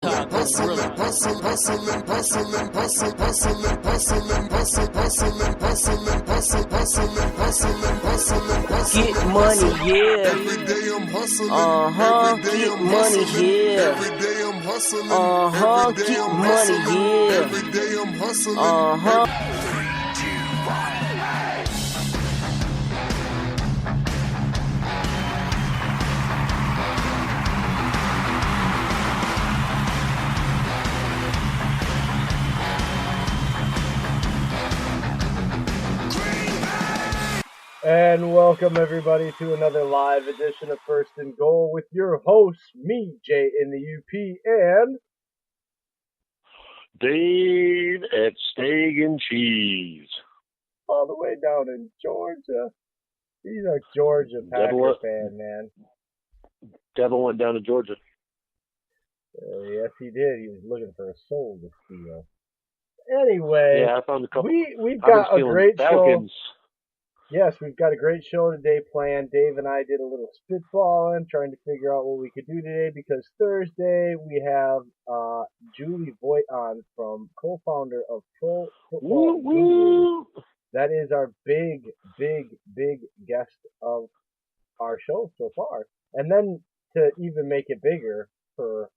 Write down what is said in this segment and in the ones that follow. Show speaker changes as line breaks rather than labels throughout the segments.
Get money, yeah. Every day I'm hustling. Get money, yeah. Every day I'm hustling. Get money, yeah. Every day I'm hustling.
And welcome everybody to another live edition of First and Goal with your hosts, me, Jay in the UP, and
Dave at Steak and Cheese.
all the way down in Georgia. He's a Georgia Packer fan, man.
Devil went down to Georgia.
Yes, he did. He was looking for a soul to steal. Anyway,
yeah, I found a couple.
We've got a great
Falcons.
show. Yes, we've got a great show today planned. Dave and I did a little spitballing, trying to figure out what we could do today because Thursday we have Julie Voigt on from co-founder of Pro Football Guru. That is our big guest of our show so far. And then to even make it bigger, her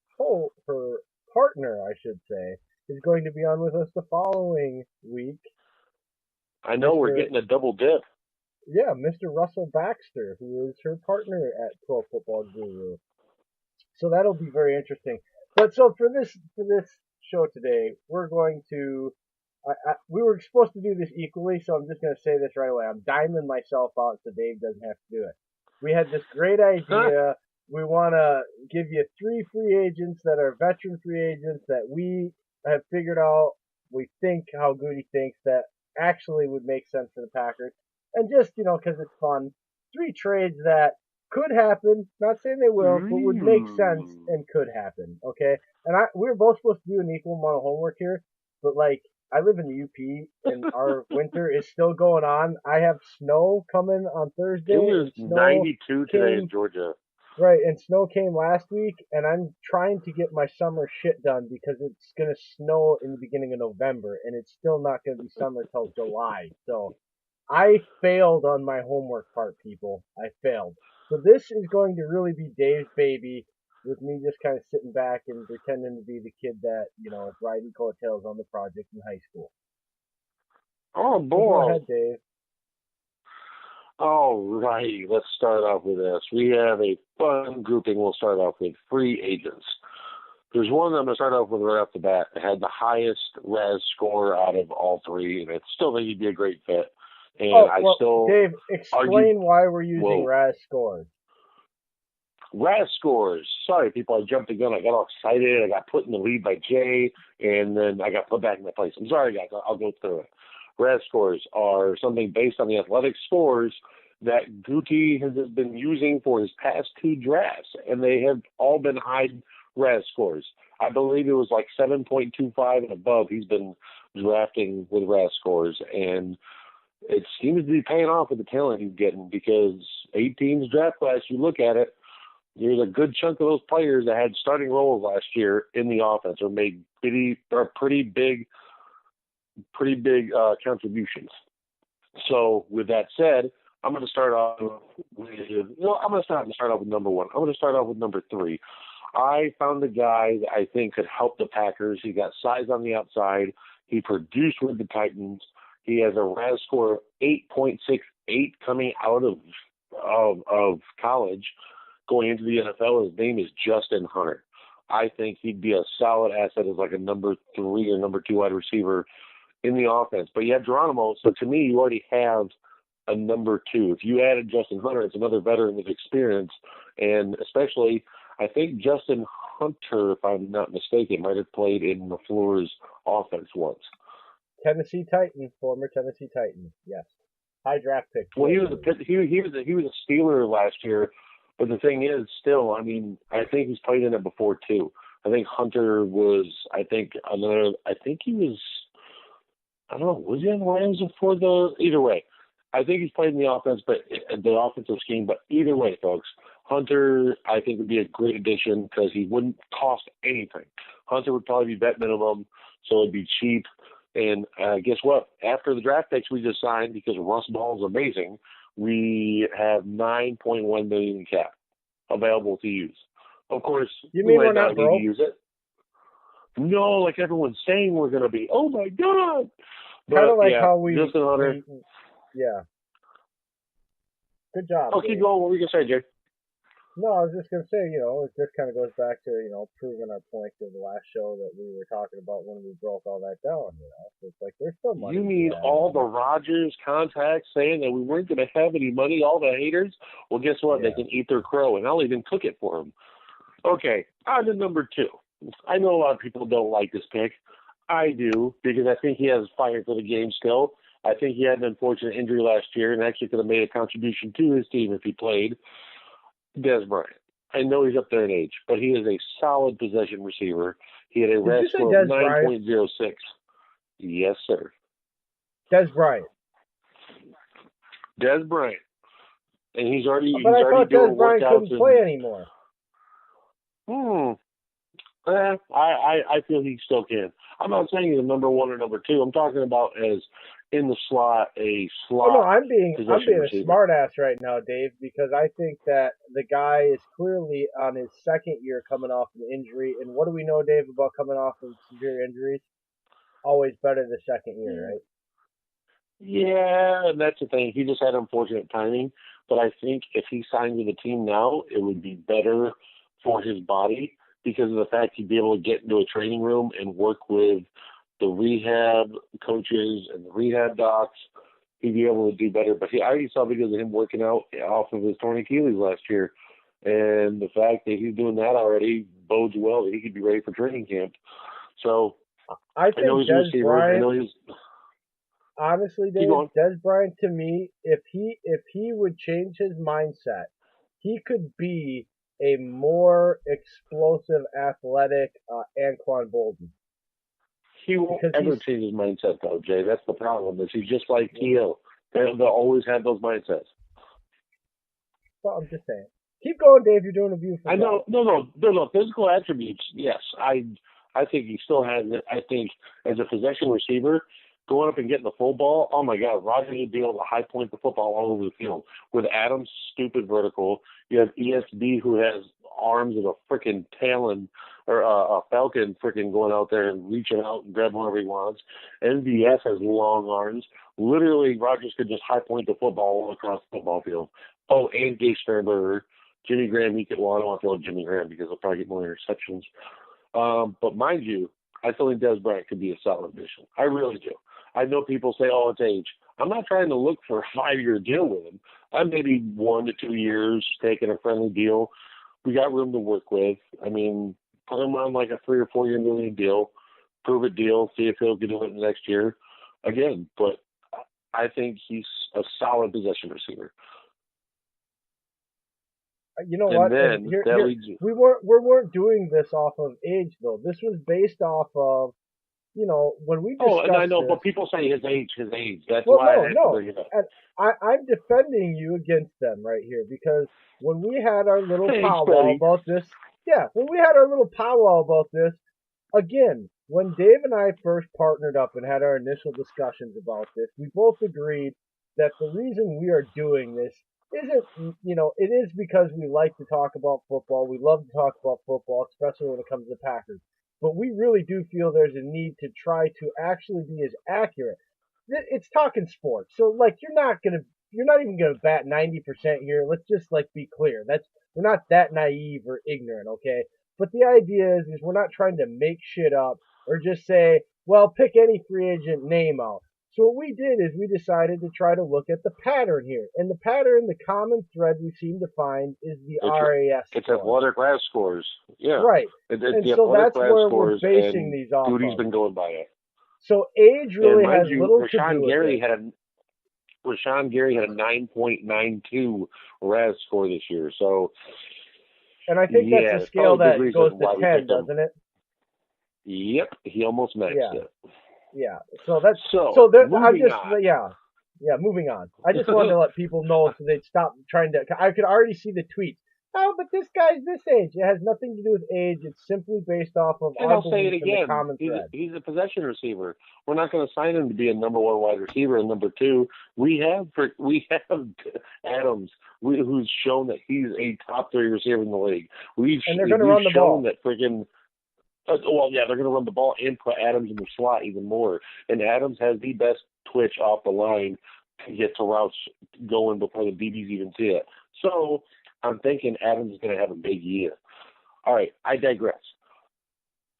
partner, I should say, is going to be on with us the following week.
I know, we're getting a double dip.
Yeah, Mr. Russell Baxter, who is her partner at Pro Football Guru. So that'll be very interesting. But so for this show today, we're going to we were supposed to do this equally, so I'm just going to say this right away. I'm diming myself out so Dave doesn't have to do it. We had this great idea. We want to give you 3 free agents that are veteran free agents that we have figured out. We think how Goody thinks that actually would make sense for the Packers. And just, because it's fun, 3 trades that could happen, not saying they will, but would make sense and could happen, okay? And we were both supposed to do an equal amount of homework here, but, I live in the UP, and our winter is still going on. I have snow coming on Thursday.
It was 92 today in Georgia.
Right, and snow came last week, and I'm trying to get my summer shit done because it's going to snow in the beginning of November, and it's still not going to be summer till July, so I failed on my homework part, people. I failed. So this is going to really be Dave's baby, with me just kind of sitting back and pretending to be the kid that, is riding coattails on the project in high school.
Oh, boy.
So go ahead, Dave.
All right, let's start off with this. We have a fun grouping. We'll start off with free agents. There's one that I'm going to start off with right off the bat. It had the highest RAS score out of all 3, and I still think he'd be a great fit. And
Dave, explain why we're using RAS scores.
RAS scores. Sorry, people, I jumped the gun. I got all excited. I got put in the lead by Jay, and then I got put back in my place. I'm sorry, guys. I'll go through it. RAS scores are something based on the athletic scores that Guti has been using for his past 2 drafts, and they have all been high RAS scores. I believe it was like 7.25 and above he's been drafting with RAS scores, and it seems to be paying off with the talent he's getting because 8 teams draft class, you look at it, there's a good chunk of those players that had starting roles last year in the offense or made pretty big contributions. So with that said, I'm going to start off with number 1. I'm going to start off with number 3. I found a guy that I think could help the Packers. He got size on the outside. He produced with the Titans. He has a RAS score of 8.68 coming out of college, going into the NFL. His name is Justin Hunter. I think he'd be a solid asset as like a number 3 or number 2 wide receiver in the offense. But you have Geronimo, so to me, you already have a number 2. If you added Justin Hunter, it's another veteran with experience, and especially, I think Justin Hunter, if I'm not mistaken, might have played in LaFleur's offense once.
Tennessee Titan, former Tennessee Titan, yes. High draft pick.
Well, he was a Steeler last year, but the thing is, still, I mean, I think he's played in it before too. I think Hunter was, I don't know, was he on the Rams before either way. I think he's played in the offense, but the offensive scheme. But either way, folks, Hunter, I think, would be a great addition because he wouldn't cost anything. Hunter would probably be vet minimum, so it'd be cheap. And guess what? After the draft picks we just signed, because Russ Ball is amazing, we have $9.1 million in cap available to use. Of course,
you mean
we
we're
might
not
not need
broke?
to use it. No, like everyone's saying we're going to be. Oh my God!
Kind of like
yeah,
how we,
Justin Hunter.
yeah. Good job.
Oh,
Dave.
keep going. What were you going to say, Jay?
No, I was just gonna say, it just kind of goes back to, proving our point of the last show that we were talking about when we broke all that down. So it's like there's still money.
You mean all the Rodgers contacts saying that we weren't going to have any money? All the haters. Well, guess what?
Yeah.
They can eat their crow, and I'll even cook it for them. Okay, on to number 2. I know a lot of people don't like this pick. I do, because I think he has fire for the game still. I think he had an unfortunate injury last year and actually could have made a contribution to his team if he played. Des Bryant. I know he's up there in age, but he is a solid possession receiver. He had a RAS score of 9.06. Yes, sir.
Des Bryant.
Des Bryant. And he's already
But I thought Des
doing
Bryant
workouts
couldn't play anymore.
I feel he still can. I'm not saying he's a number 1 or number 2. I'm talking about as in the slot, a slot.
Oh no, I'm being
receiver.
a smart ass right now, Dave, because I think that the guy is clearly on his second year coming off an injury. And what do we know, Dave, about coming off of severe injuries? Always better the second year, right?
Yeah, and that's the thing. He just had unfortunate timing. But I think if he signed with the team now, it would be better for his body because of the fact he'd be able to get into a training room and work with the rehab coaches and the rehab docs. He'd be able to do better. But I already saw videos of him working out off of his torn Achilles last year. And the fact that he's doing that already bodes well that he could be ready for training camp. So
I think Des Bryant, honestly, Dave, Des Bryant, to me, if he would change his mindset, he could be a more explosive, athletic Anquan Bolden.
He won't ever change his mindset, though, Jay. That's the problem. Is he's just like T.O. They'll always have those mindsets.
Well, I'm just saying. Keep going, Dave. You're doing a beautiful job.
No. Physical attributes, yes. I think he still has it. I think as a possession receiver, going up and getting the full ball, oh, my God, Rodgers would be able to high point the football all over the field. With Adams' stupid vertical, you have ESB who has arms of a freaking talon or a falcon freaking going out there and reaching out and grabbing whatever he wants. MVS has long arms. Literally, Rodgers could just high point the football all across the football field. Oh, and Gay Sternberger. Jimmy Graham, I don't want to throw Jimmy Graham because he'll probably get more interceptions. But mind you, I still think Des Bryant could be a solid addition. I really do. I know people say, oh, it's age. I'm not trying to look for a 5-year deal with him. I'm maybe 1 to 2 years, taking a friendly deal. We got room to work with. I mean, put him on like a 3 or 4 year million deal, prove a deal, see if he'll get it next year. Again, but I think he's a solid possession receiver.
You know what? We weren't doing this off of age though. This was based off of, when we discussed.
Oh, and I know, but people say his age. That's
why. And I'm defending you against them right here because when we had our little powwow about this, again, when Dave and I first partnered up and had our initial discussions about this, we both agreed that the reason we are doing this isn't, it is because we like to talk about football. We love to talk about football, especially when it comes to Packers. But we really do feel there's a need to try to actually be as accurate. It's talking sports. So, you're not even going to bat 90% here. Let's just, be clear. We're not that naive or ignorant, okay? But the idea is we're not trying to make shit up or just say, well, pick any free agent name out. So what we did is we decided to try to look at the pattern here. And the pattern, the common thread we seem to find is the RAS score.
It's athletic RAS scores. Yeah.
Right.
And
so that's where we're basing these off of.
Duty's been going by it.
So age really has little to do with it.
Rashawn Gary had a 9.92 RAS score this year. So,
and I think that's a scale that goes to 10, doesn't it?
Yep. He almost maxed it.
Yeah, so that's moving on. I just wanted to let people know so they'd stop trying to. I could already see the tweets. Oh, but this guy's this age. It has nothing to do with age. It's simply based off of
And
our
I'll say it
belief in the
again.
common thread.
He's a possession receiver. We're not going to sign him to be a number one wide receiver and number two. We have Adams, who's shown that he's a top 3 receiver in the league.
And they're going to run the ball.
That freaking. Well, yeah, they're going to run the ball and put Adams in the slot even more. And Adams has the best twitch off the line to get to routes going before the DBs even see it. So I'm thinking Adams is going to have a big year. All right, I digress.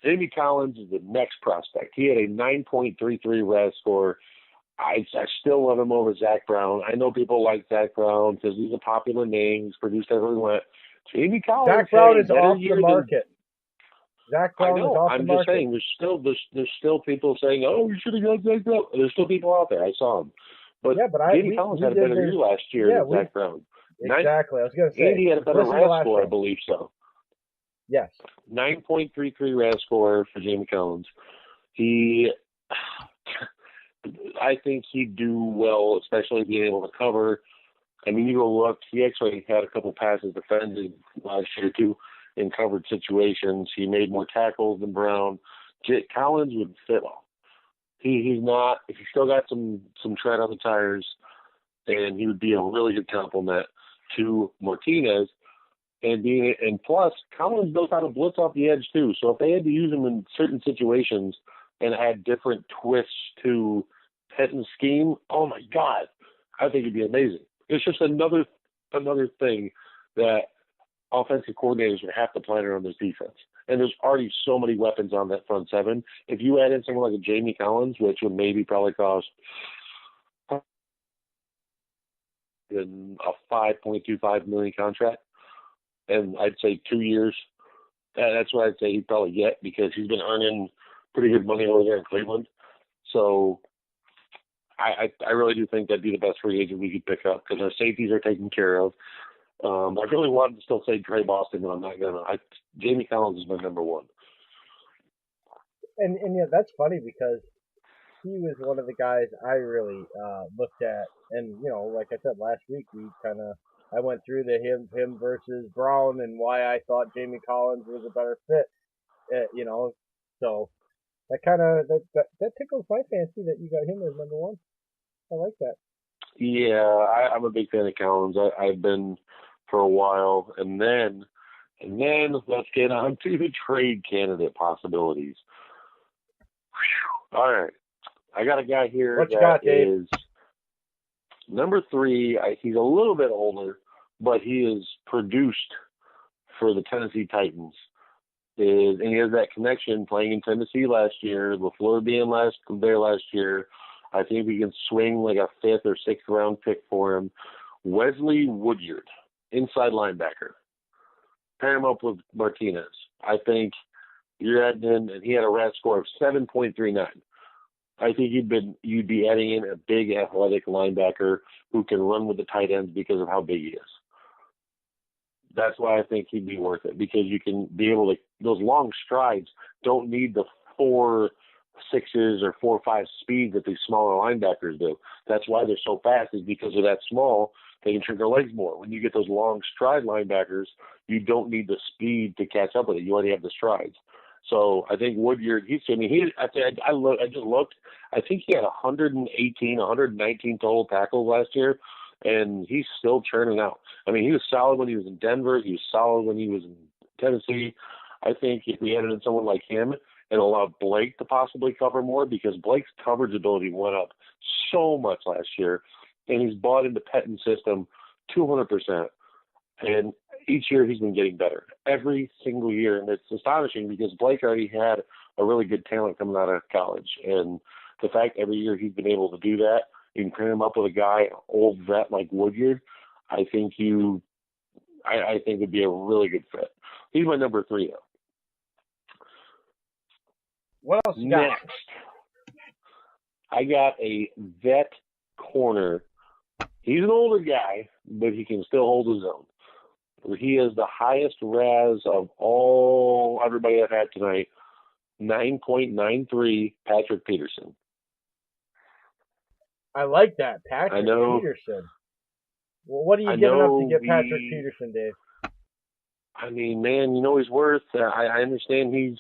Jamie Collins is the next prospect. He had a 9.33 RAS score. I still love him over Zach Brown. I know people like Zach Brown because he's a popular name. He's produced everywhere he went. Jamie Collins.
Zach Brown is off the market. Zach Brown is off the market.
I'm just saying, there's still people saying, "Oh, you should have got Zach Brown." There's still people out there. I saw him, but Jamie Collins had a better year last year than Zach Brown.
Exactly. I was going to say.
And he had a better RAS score, I believe so.
Yes.
9.33 RAS score for Jamie Collins. I think he'd do well, especially being able to cover. I mean, you go look, he actually had a couple passes defended last year, too, in covered situations. He made more tackles than Brown. Collins would fit well. He's still got some tread on the tires, and he would be a really good complement to Martinez. And plus, Collins knows how to blitz off the edge, too. So if they had to use him in certain situations and add different twists to Pettin's scheme, oh, my God, I think it'd be amazing. It's just another thing that offensive coordinators would have to plan around this defense. And there's already so many weapons on that front seven. If you add in someone like a Jamie Collins, which would maybe probably cost a $5.25 million contract, and I'd say 2 years, that's what I'd say he'd probably get because he's been earning pretty good money over there in Cleveland. So I really do think that'd be the best free agent we could pick up because our safeties are taken care of. I really wanted to still say Trey Boston, but I'm not going to. Jamie Collins is my number one.
And yeah, that's funny because he was one of the guys I really looked at. And, you know, like I said, last week I went through the him versus Brown and why I thought Jamie Collins was a better fit. You know, so that that tickles my fancy that you got him as number one. I like that.
Yeah, I'm a big fan of Collins. I've been for a while, and then let's get on to the trade candidate possibilities. Whew. All right, I got a guy here is number 3. He's a little bit older, but he is produced for the Tennessee Titans. And he has that connection playing in Tennessee last year, LaFleur being there last year. I think we can swing like a 5th or 6th round pick for him. Wesley Woodyard, inside linebacker. Pair him up with Martinez. I think you're adding in, and he had a RAS score of 7.39. I think you'd be adding in a big athletic linebacker who can run with the tight ends because of how big he is. That's why I think he'd be worth it, because you can be able to, those long strides don't need the 4.6s or 4.5 speed that these smaller linebackers do. That's why they're so fast, is because they're that small, they can turn their legs more. When you get those long stride linebackers, you don't need the speed to catch up with it. You already have the strides. So I think Woodyard, I just looked, I think he had 119 total tackles last year, and he's still churning out. I mean, he was solid when he was in Denver. He was solid when he was in Tennessee. I think if we added in someone like him and allowed Blake to possibly cover more, because Blake's coverage ability went up so much last year, and he's bought into Pettin's system 200%. And each year he's been getting better, every single year. And it's astonishing because Blake already had a really good talent coming out of college. And the fact every year he's been able to do that, you can pair him up with a guy, old vet like Woodyard, I think would be a really good fit. He's my number 3, though.
What else you got?
Next, I got a vet corner. He's an older guy, but he can still hold his own. He is the highest RAS of everybody I've had tonight, 9.93, Patrick Peterson.
I like that, Patrick Peterson. Well, what are you giving up to get Patrick Peterson, Dave?
I mean, man, you know his worth. I understand he's